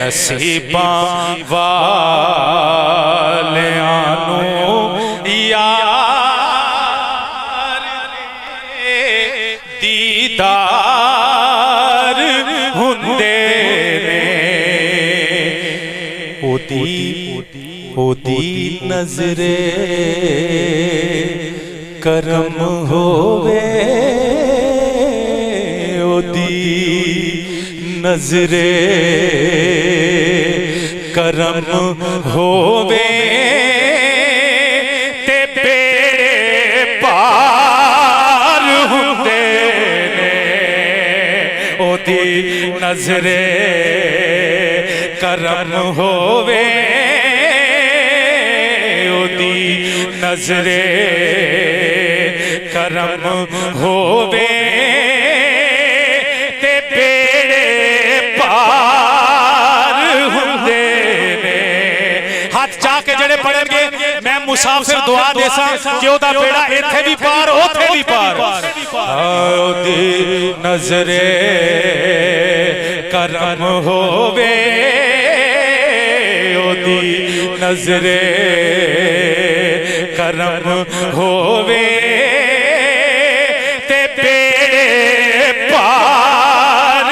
नसीबां वालियां नूं यार दीदार हुंदे ने ओदी नज़रे करम होवे ओदी नज़रे करम होवे ते बेड़े पार हुंदे ने ओदी नज़रे करम होवे ओदी नज़रे करम होवे ते बेड़े पार हुंदे ने। हाथ जाके जड़े पढ़नगे मैं मुसाफिर दुआ देसा कि ओदा बेड़ा इत्थे भी पार ओथे भी पार। ओदी नज़रे करम होवे ओदी नज़रे करम होवे ते बेड़े पार।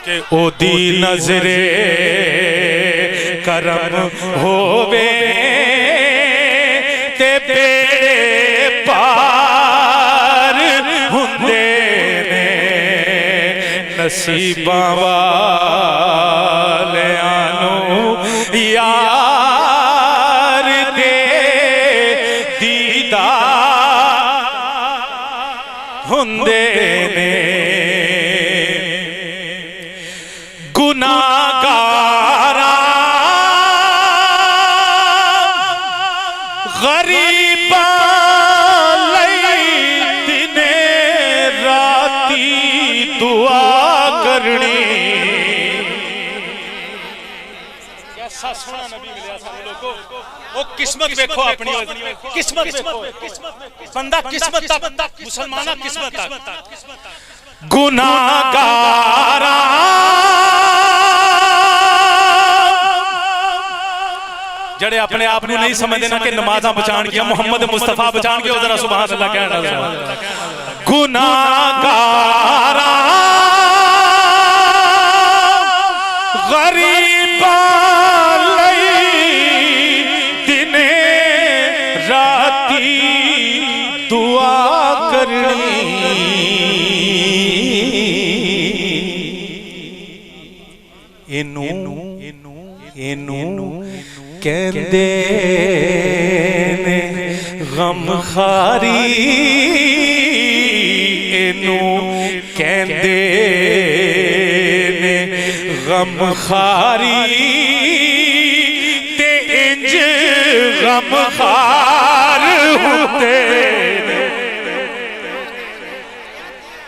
के ओदी नज़रे करम होवे ते बेड़े पार हुंदे ने नसीबां वालियां नूं यार दे दीदार हुंदे ने। गुनाहगारा गरीबा लई दिने राती दुआ करनी। कैसा सोहना नबी मिला सारे लोगों वो किस्मत देखो अपनी किस्मत बंदा किस्मत तक मुसलमाना किस्मत तक गुनाहगारा जड़े अपने आप को नहीं समझते ना कि नमाजा बचान किया मोहम्मद मुस्तफा बचान के जरा सुभान अल्लाह कहना। गुनाहगारा गरीबा लई दिने राती दुआ करनी। इनू कहंदे ने गमखारी इनू कहंदे ने गमखारी ते इंज गमखार होते।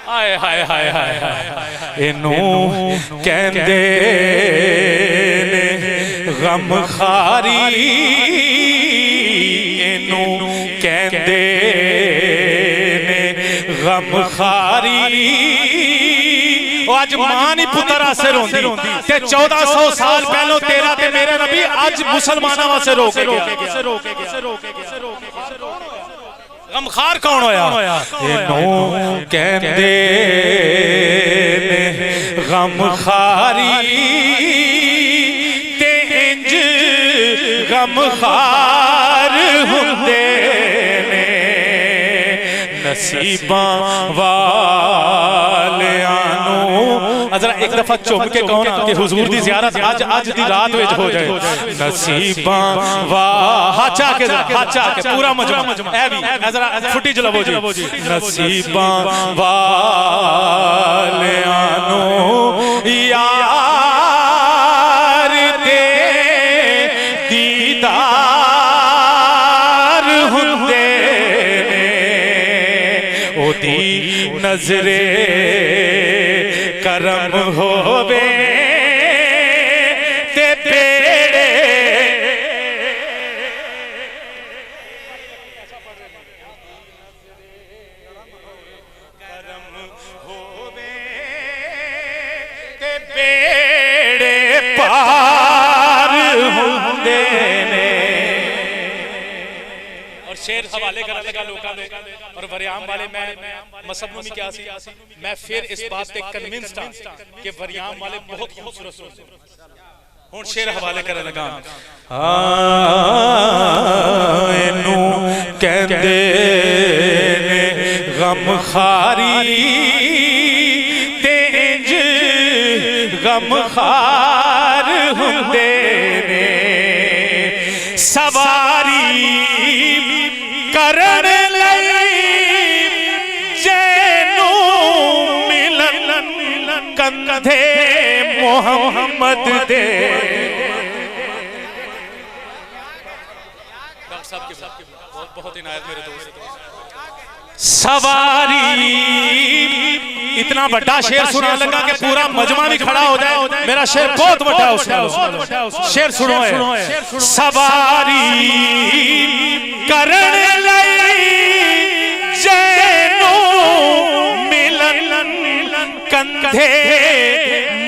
हाय हाय हाय हाय इनू कहंदे ने गमखारी इनू कहंदे ने गमखारी। आज मां नहीं पुत्र आसे रोंदी ते 1400 साल पहलो तेरा ते मेरे नबी आज मुसलमाना वास्ते रो के गया। गमखार कौन होया? इनू कहंदे ने गमखारी ते इंज गमखार हुंदे ने नसीबां वालियां नूं। जरा एक दफा चुम के कहो ना कि हुजूर दी ज़ियारत आज दी रात विच हो जाए। नसीबां हाचा के पूरा मजमा ए भी जरा फुटी जलवो जी। नसीबां वालियां नूं यार दे दीदार हुंदे ने ओदी नज़रे करम होवे ते बेड़े पार हुंदे ने। और शेर हवाले कर लगा लोगों ने और वरियाम वाले मैं मसब में क्या सी मैं फिर इस बात पे कन्विंस्ड हां कि वरियाम वाले बहुत खूबसूरत सुन हुन शेर हवाले कर लगा एनू कहंदे ने गमखारी ते इंज गमखार हुंदे ने सवारी करन लई जैनू मिलन कंधे मोहम्मद दे। बहुत इनायत मेरे दोस्त। सवारी इतना बड़ा शेर सुना लगा कि पूरा मजमा भी खड़ा हो जाए। मेरा शेर बहुत बड़ा है, शेर सुनो है। सवारी करन लई जैनू मिलन कंधे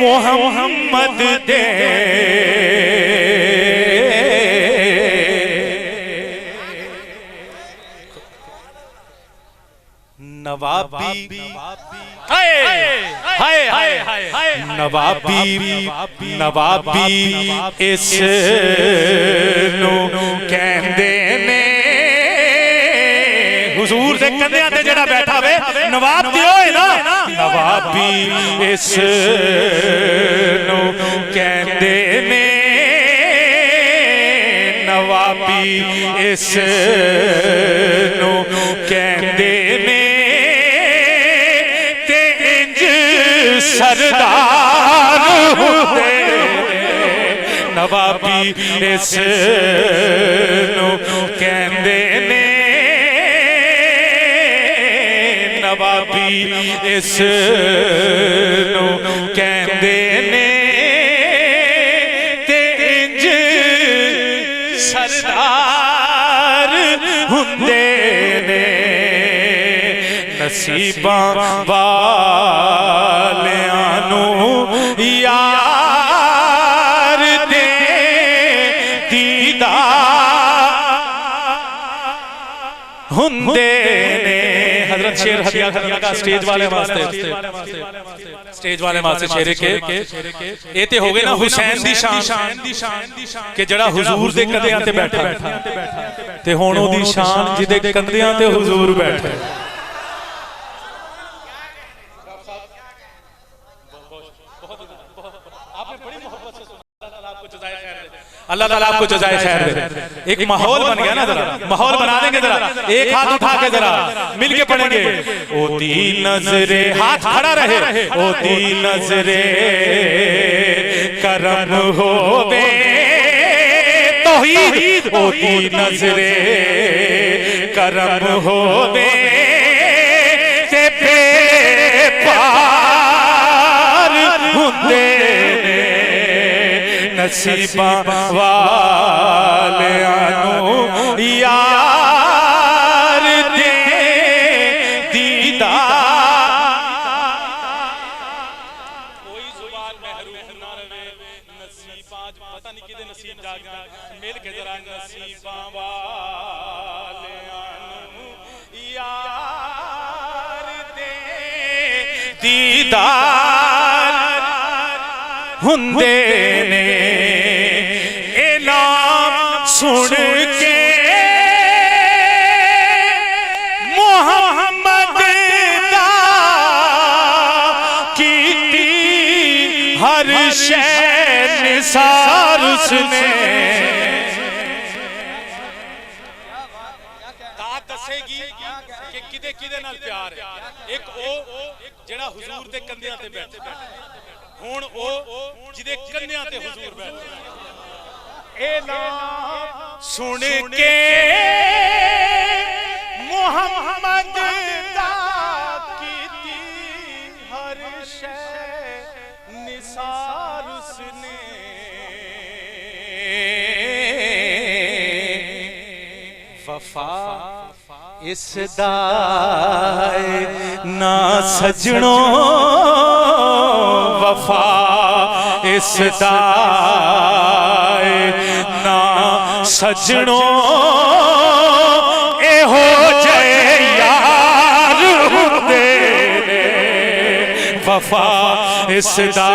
मोहम्मद दे। नवाबी हाय हाय हाय नवाबी नवाबी इस नु कहंदे ने हुजूर दे कंधियां ते जेड़ा बैठा वे नवाब ते होए ना। नवाबी इस नु कहंदे ने नवाबी इस नु कहंदे ने सरदार हुंदे नवाबी इस नु कहंदे ने नवाबी इस नु कहंदे ने ते इंज सरदार हुंदे ने नसीबां वालियां नू यार दे दीदार हुंदे ने। हजरत शेर हदिया करने का स्टेज वाले वास्ते शेरे के एते हो गए ना हुसैन दी शान के जड़ा हुजूर दे कंधियां ते बैठा ते हुण ओदी शान जिदे कंधियां ते हुजूर बैठे। अल्लाह ताला आपको जज़ाए खैर दे। एक माहौल बन गया ना, जरा माहौल बना देंगे, जरा एक हाथ उठा के जरा मिलके पढ़ेंगे। ओती नजरे हाथ खड़ा रहे, ओती नजरे करम होवे तौहीद, ओती नजरे करम होवे ते बेपार हुंदे नसीबा वालियां नू यार दे दीदार। कोई जुबान महरूम ना रहे नसीबा पता नहीं किदे नसीब जागा मिल के जरा नसीबा वालियां नू यार दे दीदार हुंदे ने। सुन के मोहम्मद दा कीती हर शै निसार उसने। दात दसेगी कि किदे किदे नाल प्यार है। एक ओ जेड़ा हुजूर दे कंधियां ते बैठे, हुण ओ जिदे कंधियां ते हुजूर बैठे। सुन के मोहम्मद दा कीती हर शै निसार उसने। वफा इस दाए ना सजणों, वफा इस दा ना सजनों ए हो जाए यार हुंदे ने वफा इस दा